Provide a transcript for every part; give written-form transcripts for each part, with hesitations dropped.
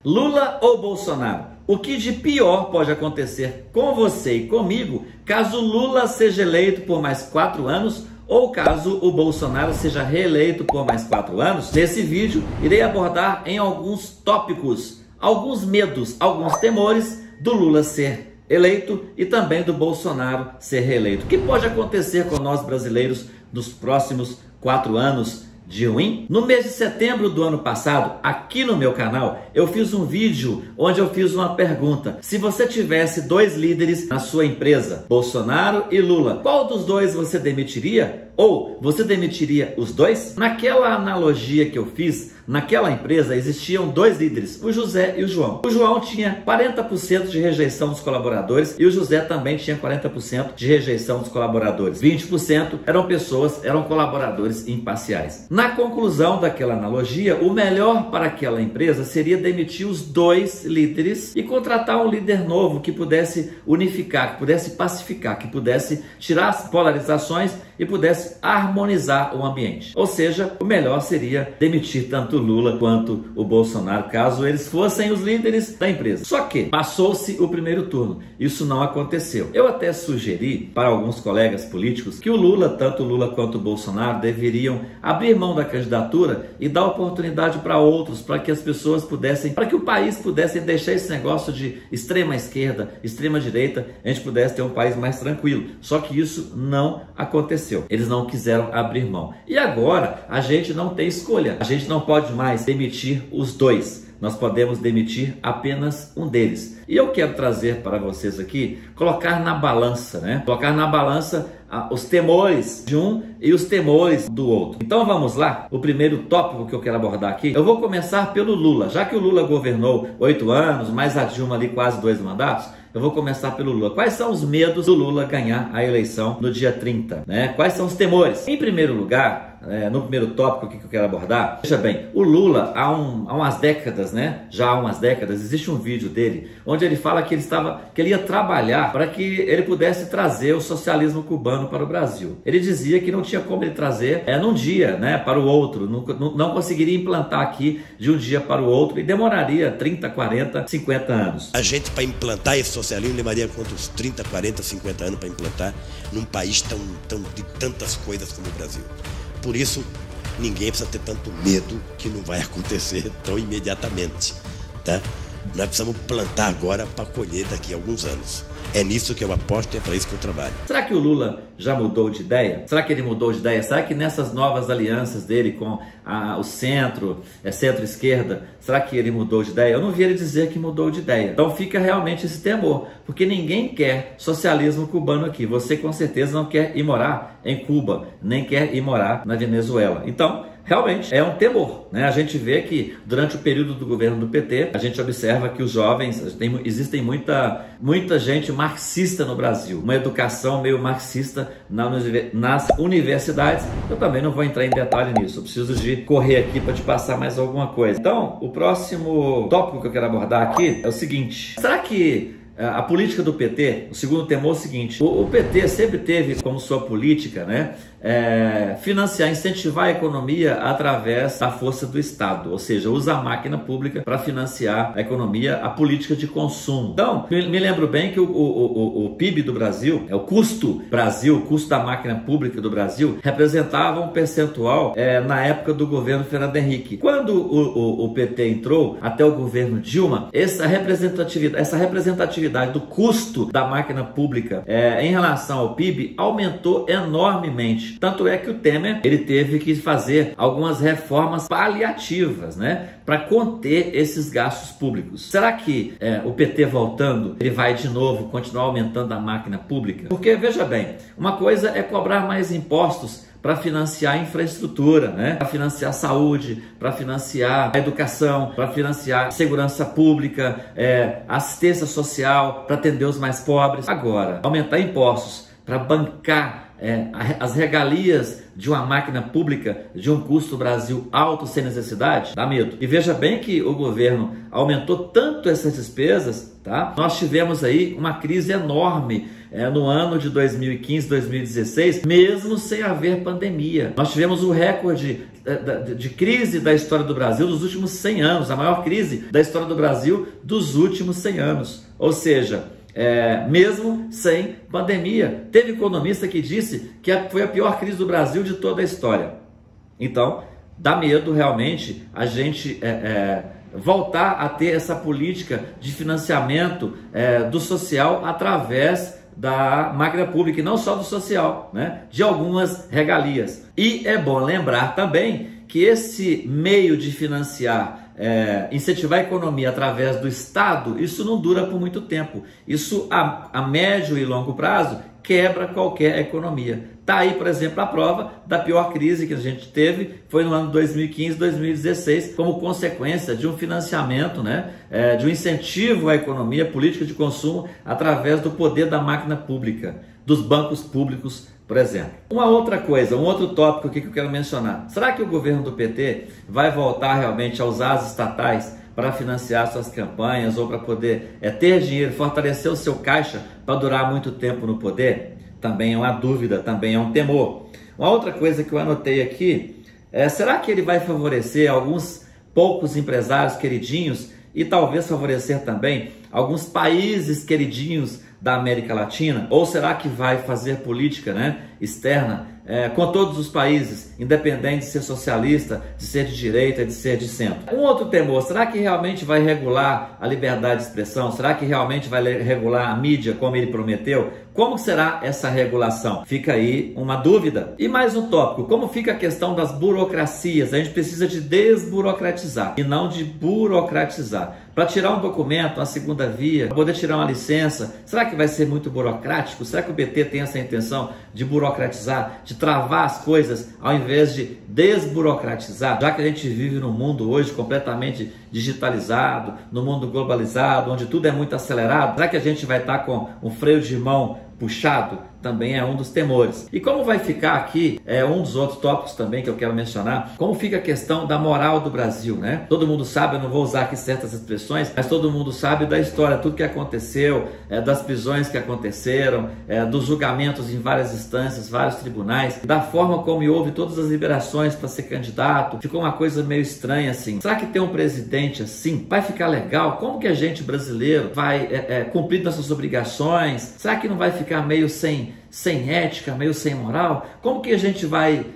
Lula ou Bolsonaro? O que de pior pode acontecer com você e comigo caso Lula seja eleito por mais 4 anos ou caso o Bolsonaro seja reeleito por mais 4 anos? Nesse vídeo, irei abordar em alguns tópicos, alguns medos, alguns temores do Lula ser eleito e também do Bolsonaro ser reeleito. O que pode acontecer com nós brasileiros nos próximos 4 anos de ruim? No mês de setembro do ano passado, aqui no meu canal, eu fiz um vídeo onde eu fiz uma pergunta. Se você tivesse 2 líderes na sua empresa, Bolsonaro e Lula, qual dos dois você demitiria? Ou você demitiria os dois? Naquela analogia que eu fiz, naquela empresa existiam 2 líderes, o José e o João. O João tinha 40% de rejeição dos colaboradores e o José também tinha 40% de rejeição dos colaboradores. 20% eram colaboradores imparciais. Na conclusão daquela analogia, o melhor para aquela empresa seria demitir os 2 líderes e contratar um líder novo que pudesse unificar, que pudesse pacificar, que pudesse tirar as polarizações e pudesse harmonizar o ambiente. Ou seja, o melhor seria demitir tanto o Lula quanto o Bolsonaro, caso eles fossem os líderes da empresa. Só que passou-se o primeiro turno. Isso não aconteceu. Eu até sugeri para alguns colegas políticos que tanto o Lula quanto o Bolsonaro deveriam abrir mão da candidatura e dar oportunidade para outros, para que as pessoas pudessem, para que o país pudesse deixar esse negócio de extrema esquerda, extrema direita, a gente pudesse ter um país mais tranquilo. Só que isso não aconteceu. Eles não quiseram abrir mão. E agora a gente não tem escolha. A gente não pode mais demitir os 2. Nós podemos demitir apenas um deles. E eu quero trazer para vocês aqui, colocar na balança, né? Colocar na balança os temores de um e os temores do outro. Então vamos lá. O primeiro tópico que eu quero abordar aqui, eu vou começar pelo Lula. Já que o Lula governou 8 anos, mais a Dilma ali quase 2 mandatos, eu vou começar pelo Lula. Quais são os medos do Lula ganhar a eleição no dia 30? Né? Quais são os temores? Em primeiro lugar, no primeiro tópico que eu quero abordar, veja bem, o Lula há umas décadas, né? Já há umas décadas, existe um vídeo dele onde ele fala que ele ia trabalhar para que ele pudesse trazer o socialismo cubano para o Brasil. Ele dizia que não tinha como ele trazer num dia, né, para o outro, não conseguiria implantar aqui de um dia para o outro e demoraria 30, 40, 50 anos. A gente, para implantar esse socialismo, levaria quantos 30, 40, 50 anos para implantar num país de tantas coisas como o Brasil. Por isso, ninguém precisa ter tanto medo que não vai acontecer tão imediatamente, tá? Nós precisamos plantar agora para colher daqui a alguns anos. É nisso que eu aposto e é para isso que eu trabalho. Será que o Lula já mudou de ideia? Será que ele mudou de ideia? Será que nessas novas alianças dele com o centro-esquerda, será que ele mudou de ideia? Eu não vi ele dizer que mudou de ideia. Então fica realmente esse temor, porque ninguém quer socialismo cubano aqui. Você com certeza não quer ir morar em Cuba, nem quer ir morar na Venezuela. Então, realmente é um temor, né? A gente vê que durante o período do governo do PT, a gente observa que os jovens, existem muita gente marxista no Brasil, uma educação meio marxista nas universidades. Eu também não vou entrar em detalhe nisso, eu preciso de correr aqui para te passar mais alguma coisa. Então, o próximo tópico que eu quero abordar aqui é o seguinte: será que a política do PT, o segundo temor é o seguinte: o PT sempre teve como sua política, né, financiar, incentivar a economia através da força do Estado, ou seja, usa a máquina pública para financiar a economia, a política de consumo. Então, me lembro bem que o PIB do Brasil, o custo da máquina pública do Brasil, representava um percentual na época do governo Fernando Henrique. Quando o PT entrou até o governo Dilma, essa representatividade do custo da máquina pública em relação ao PIB aumentou enormemente. Tanto é que o Temer ele teve que fazer algumas reformas paliativas, né, para conter esses gastos públicos. Será que o PT voltando, ele vai de novo continuar aumentando a máquina pública? Porque, veja bem, uma coisa é cobrar mais impostos para financiar a infraestrutura, né? Para financiar a saúde, para financiar a educação, para financiar a segurança pública, assistência social, para atender os mais pobres. Agora, aumentar impostos para bancar as regalias de uma máquina pública de um custo Brasil alto sem necessidade? Dá medo. E veja bem que o governo aumentou tanto essas despesas, tá? Nós tivemos aí uma crise enorme no ano de 2015, 2016, mesmo sem haver pandemia. Nós tivemos o recorde de crise da história do Brasil dos últimos 100 anos, a maior crise da história do Brasil dos últimos 100 anos. Ou seja, mesmo sem pandemia. Teve economista que disse que foi a pior crise do Brasil de toda a história. Então, dá medo realmente a gente voltar a ter essa política de financiamento do social através da máquina pública, e não só do social, né? De algumas regalias. E é bom lembrar também que esse meio de financiar, incentivar a economia através do Estado, isso não dura por muito tempo. Isso a médio e longo prazo quebra qualquer economia. Está aí, por exemplo, a prova da pior crise que a gente teve, foi no ano 2015, 2016, como consequência de um financiamento, né, de um incentivo à economia, política de consumo, através do poder da máquina pública, dos bancos públicos, por exemplo. Uma outra coisa, um outro tópico aqui que eu quero mencionar. Será que o governo do PT vai voltar realmente a usar as estatais para financiar suas campanhas ou para poder ter dinheiro, fortalecer o seu caixa para durar muito tempo no poder? Também é uma dúvida, também é um temor. Uma outra coisa que eu anotei aqui será que ele vai favorecer alguns poucos empresários queridinhos e talvez favorecer também alguns países queridinhos da América Latina? Ou será que vai fazer política, né, externa com todos os países, independente de ser socialista, de ser de direita, de ser de centro? Um outro temor, será que realmente vai regular a liberdade de expressão? Será que realmente vai regular a mídia como ele prometeu? Como será essa regulação? Fica aí uma dúvida. E mais um tópico, como fica a questão das burocracias? A gente precisa de desburocratizar e não de burocratizar. Para tirar um documento, uma segunda via, para poder tirar uma licença, será que vai ser muito burocrático? Será que o PT tem essa intenção de burocratizar, de travar as coisas, ao invés de desburocratizar? Já que a gente vive num mundo hoje completamente digitalizado, no mundo globalizado, onde tudo é muito acelerado, será que a gente vai estar com um freio de mão puxado? Também é um dos temores. E como vai ficar aqui, um dos outros tópicos também que eu quero mencionar, como fica a questão da moral do Brasil, né? Todo mundo sabe, eu não vou usar aqui certas expressões, mas todo mundo sabe da história, tudo que aconteceu, das prisões que aconteceram, dos julgamentos em várias instâncias, vários tribunais, da forma como houve todas as liberações para ser candidato. Ficou uma coisa meio estranha assim. Será que ter um presidente assim vai ficar legal? Como que a gente brasileiro vai cumprir nossas obrigações? Será que não vai ficar meio sem ética, meio sem moral? Como que a gente vai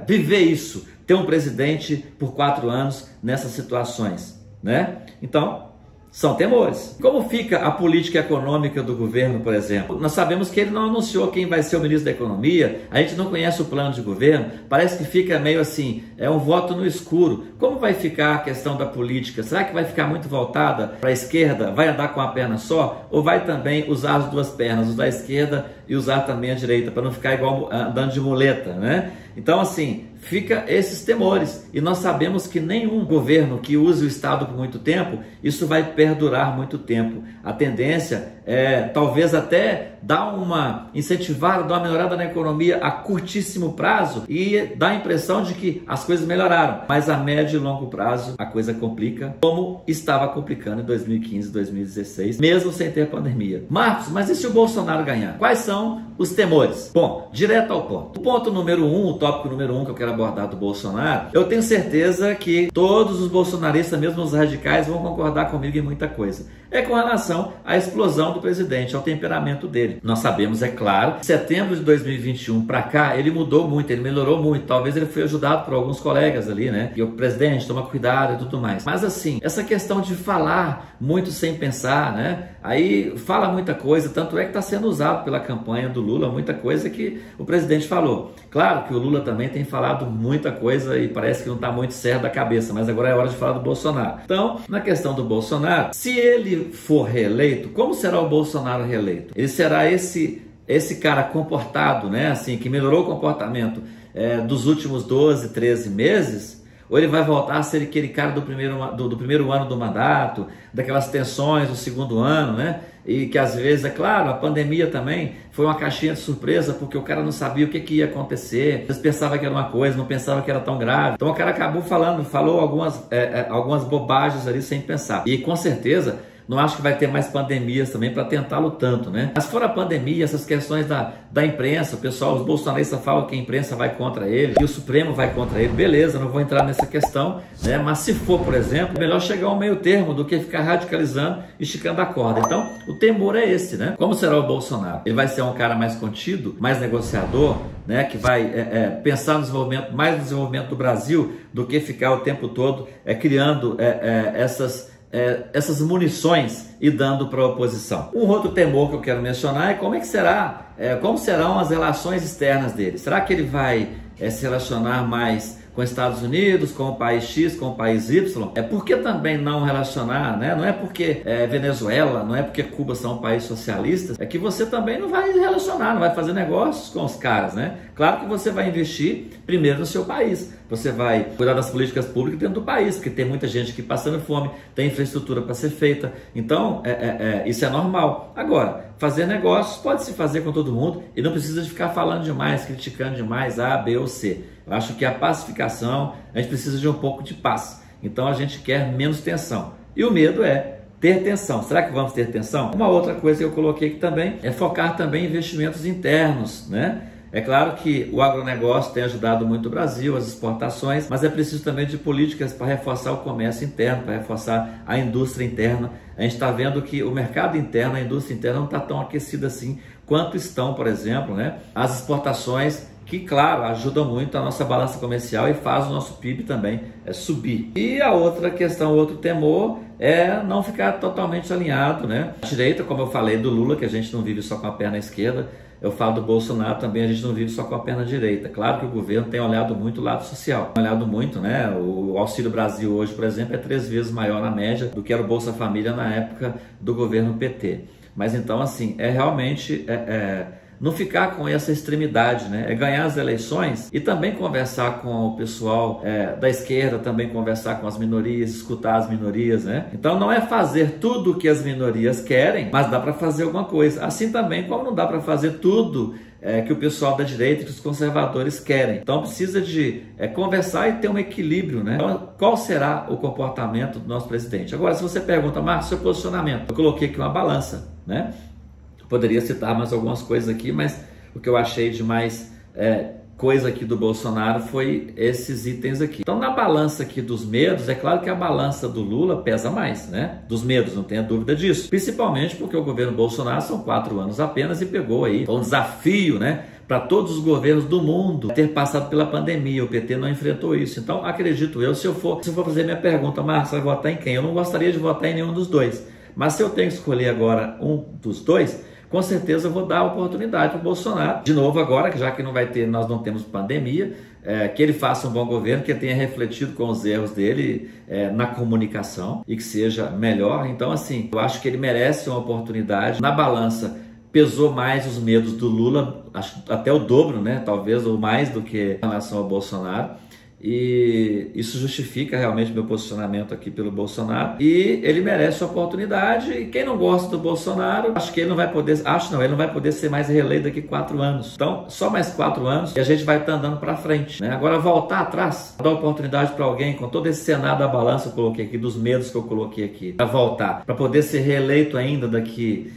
viver isso? Ter um presidente por 4 anos nessas situações, né? Então, são temores. Como fica a política econômica do governo, por exemplo? Nós sabemos que ele não anunciou quem vai ser o ministro da Economia, a gente não conhece o plano de governo, parece que fica meio assim, um voto no escuro. Como vai ficar a questão da política? Será que vai ficar muito voltada para a esquerda? Vai andar com a perna só? Ou vai também usar as duas pernas, usar a esquerda e usar também a direita, para não ficar igual andando de muleta, né? Então, assim, fica esses temores. E nós sabemos que nenhum governo que use o Estado por muito tempo, isso vai perdurar muito tempo. A tendência talvez até dar uma incentivada, dar uma melhorada na economia a curtíssimo prazo e dar a impressão de que as coisas melhoraram. Mas a médio e longo prazo a coisa complica, como estava complicando em 2015, 2016, mesmo sem ter pandemia. Marcos, mas e se o Bolsonaro ganhar? Quais são os temores? Bom, direto ao ponto. O ponto número 1, o tópico número 1 que eu quero abordar do Bolsonaro, eu tenho certeza que todos os bolsonaristas, mesmo os radicais, vão concordar comigo em muita coisa. É com relação à explosão do presidente, ao temperamento dele. Nós sabemos, é claro, de setembro de 2021 para cá, ele mudou muito, ele melhorou muito. Talvez ele foi ajudado por alguns colegas ali, né? E o presidente, toma cuidado e tudo mais. Mas assim, essa questão de falar muito sem pensar, né? Aí fala muita coisa, tanto é que está sendo usado pela campanha do Lula, muita coisa que o presidente falou. Claro que o Lula também tem falado muita coisa e parece que não está muito certo da cabeça, mas agora é hora de falar do Bolsonaro. Então, na questão do Bolsonaro, se ele for reeleito, como será o Bolsonaro reeleito? Ele será esse cara comportado, né? Assim, que melhorou o comportamento dos últimos 12, 13 meses? Ou ele vai voltar a ser aquele cara do primeiro ano do mandato, daquelas tensões do segundo ano, né? E que às vezes, é claro, a pandemia também foi uma caixinha de surpresa, porque o cara não sabia o que ia acontecer, eles pensavam que era uma coisa, não pensavam que era tão grave. Então o cara acabou falou algumas bobagens ali sem pensar. E com certeza, não acho que vai ter mais pandemias também para tentá-lo tanto, né? Mas fora a pandemia, essas questões da imprensa, o pessoal, os bolsonaristas falam que a imprensa vai contra ele e o Supremo vai contra ele. Beleza, não vou entrar nessa questão, né? Mas se for, por exemplo, é melhor chegar ao meio termo do que ficar radicalizando e esticando a corda. Então, o temor é esse, né? Como será o Bolsonaro? Ele vai ser um cara mais contido, mais negociador, né? Que vai pensar no desenvolvimento, mais no desenvolvimento do Brasil do que ficar o tempo todo criando essas munições e dando para a oposição. Um outro temor que eu quero mencionar é como serão as relações externas dele. Será que ele vai se relacionar mais com os Estados Unidos, com o país X, com o país Y? Por que também não relacionar, né? Não é porque Venezuela, não é porque Cuba são um país socialista, é que você também não vai relacionar, não vai fazer negócios com os caras, né? Claro que você vai investir primeiro no seu país. Você vai cuidar das políticas públicas dentro do país, porque tem muita gente aqui passando fome, tem infraestrutura para ser feita. Então, isso é normal. Agora, fazer negócios pode se fazer com todo mundo e não precisa de ficar falando demais, criticando demais A, B ou C. Eu acho que a pacificação, a gente precisa de um pouco de paz. Então, a gente quer menos tensão. E o medo é ter tensão. Será que vamos ter tensão? Uma outra coisa que eu coloquei aqui também é focar também em investimentos internos, né? É claro que o agronegócio tem ajudado muito o Brasil, as exportações, mas é preciso também de políticas para reforçar o comércio interno, para reforçar a indústria interna. A gente está vendo que o mercado interno, a indústria interna não está tão aquecida assim quanto estão, por exemplo, né, as exportações, que, claro, ajudam muito a nossa balança comercial e faz o nosso PIB também subir. E a outra questão, outro temor, é não ficar totalmente alinhado, né? A direita, como eu falei do Lula, que a gente não vive só com a perna esquerda, eu falo do Bolsonaro também, a gente não vive só com a perna direita. Claro que o governo tem olhado muito o lado social, tem olhado muito, né? O Auxílio Brasil hoje, por exemplo, é 3 vezes maior na média do que era o Bolsa Família na época do governo PT. Mas então, assim, realmente não ficar com essa extremidade, né? É ganhar as eleições e também conversar com o pessoal da esquerda, também conversar com as minorias, escutar as minorias, né? Então não é fazer tudo o que as minorias querem, mas dá para fazer alguma coisa. Assim também como não dá para fazer tudo que o pessoal da direita, que os conservadores querem. Então precisa de conversar e ter um equilíbrio, né? Então, qual será o comportamento do nosso presidente? Agora, se você pergunta, Marcos, seu posicionamento, eu coloquei aqui uma balança, né? Poderia citar mais algumas coisas aqui, mas o que eu achei de mais coisa aqui do Bolsonaro foi esses itens aqui. Então, na balança aqui dos medos, é claro que a balança do Lula pesa mais, né? Dos medos, não tenha dúvida disso. Principalmente porque o governo Bolsonaro são 4 anos apenas e pegou aí um desafio, né? Para todos os governos do mundo ter passado pela pandemia. O PT não enfrentou isso. Então, acredito eu, se eu for fazer minha pergunta, Marcos, vai votar em quem? Eu não gostaria de votar em nenhum dos dois. Mas se eu tenho que escolher agora um dos dois, com certeza eu vou dar a oportunidade para o Bolsonaro, de novo agora, já que nós não temos pandemia, que ele faça um bom governo, que ele tenha refletido com os erros dele na comunicação e que seja melhor. Então, assim, eu acho que ele merece uma oportunidade. Na balança, pesou mais os medos do Lula, acho até o dobro, né? Talvez, ou mais do que em relação ao Bolsonaro. E isso justifica realmente meu posicionamento aqui pelo Bolsonaro, e ele merece a oportunidade. E quem não gosta do Bolsonaro, acho que ele não vai poder, ele não vai poder ser mais reeleito daqui 4 anos. Então, só mais 4 anos e a gente vai estar andando para frente, né? Agora, voltar atrás, dar oportunidade para alguém com todo esse cenário da balança que eu coloquei aqui, dos medos que eu coloquei aqui, para voltar, para poder ser reeleito ainda daqui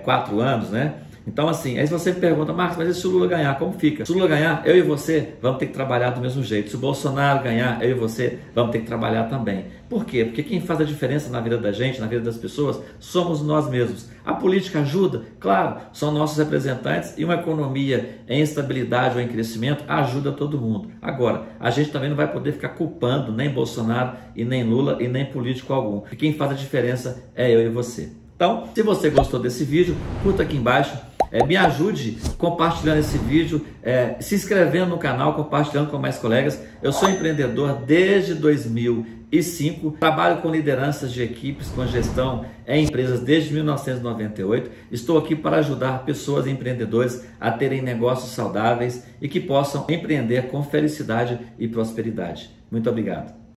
4 anos, né? Então, assim, aí se você me pergunta, Marcos, mas e se o Lula ganhar, como fica? Se o Lula ganhar, eu e você vamos ter que trabalhar do mesmo jeito. Se o Bolsonaro ganhar, eu e você vamos ter que trabalhar também. Por quê? Porque quem faz a diferença na vida da gente, na vida das pessoas, somos nós mesmos. A política ajuda? Claro, são nossos representantes, e uma economia em estabilidade ou em crescimento ajuda todo mundo. Agora, a gente também não vai poder ficar culpando nem Bolsonaro, e nem Lula, e nem político algum. E quem faz a diferença é eu e você. Então, se você gostou desse vídeo, curta aqui embaixo. Me ajude compartilhando esse vídeo, se inscrevendo no canal, compartilhando com mais colegas. Eu sou empreendedor desde 2005, trabalho com lideranças de equipes, com gestão em empresas desde 1998. Estou aqui para ajudar pessoas e empreendedores a terem negócios saudáveis e que possam empreender com felicidade e prosperidade. Muito obrigado.